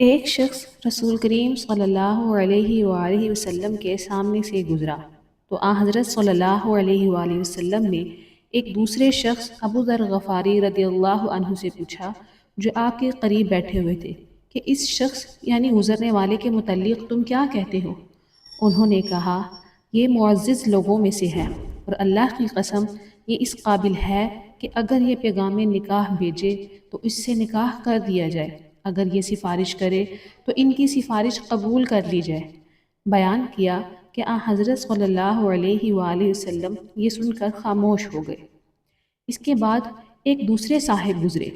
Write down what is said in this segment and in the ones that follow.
ایک شخص رسول کریم صلی اللہ علیہ وآلہ وسلم کے سامنے سے گزرا تو حضرت صلی اللہ علیہ وآلہ وسلم نے ایک دوسرے شخص ابو ذر غفاری رضی اللہ عنہ سے پوچھا جو آپ کے قریب بیٹھے ہوئے تھے کہ اس شخص یعنی گزرنے والے کے متعلق تم کیا کہتے ہو؟ انہوں نے کہا یہ معزز لوگوں میں سے ہے اور اللہ کی قسم یہ اس قابل ہے کہ اگر یہ پیغام نکاح بھیجے تو اس سے نکاح کر دیا جائے، اگر یہ سفارش کرے تو ان کی سفارش قبول کر لی جائے۔ بیان کیا کہ حضرت صلی اللہ علیہ وآلہ وسلم یہ سن کر خاموش ہو گئے۔ اس کے بعد ایک دوسرے صاحب گزرے۔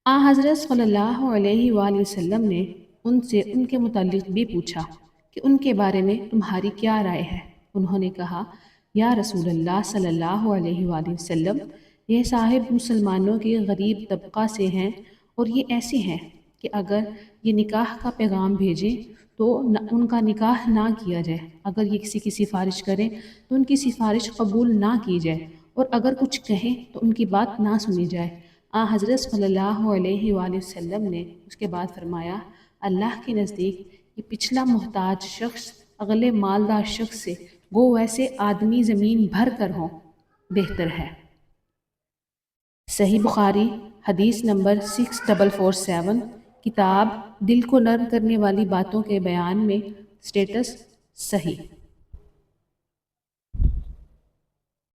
حضرت صلی اللہ علیہ وآلہ وسلم نے ان سے ان کے متعلق بھی پوچھا کہ ان کے بارے میں تمہاری کیا رائے ہے؟ انہوں نے کہا یا رسول اللہ صلی اللہ علیہ وآلہ وسلم، یہ صاحب مسلمانوں کے غریب طبقہ سے ہیں اور یہ ایسے ہیں کہ اگر یہ نکاح کا پیغام بھیجیں تو ان کا نکاح نہ کیا جائے، اگر یہ کسی کی سفارش کریں تو ان کی سفارش قبول نہ کی جائے، اور اگر کچھ کہیں تو ان کی بات نہ سنی جائے۔ حضرت صلی اللہ علیہ وآلہ وسلم نے اس کے بعد فرمایا اللہ کے نزدیک یہ پچھلا محتاج شخص اگلے مالدار شخص سے گو ویسے آدمی زمین بھر کر ہوں بہتر ہے۔ صحیح بخاری حدیث نمبر 6447۔ کتاب دل کو نرم کرنے والی باتوں کے بیان میں، سٹیٹس صحیح۔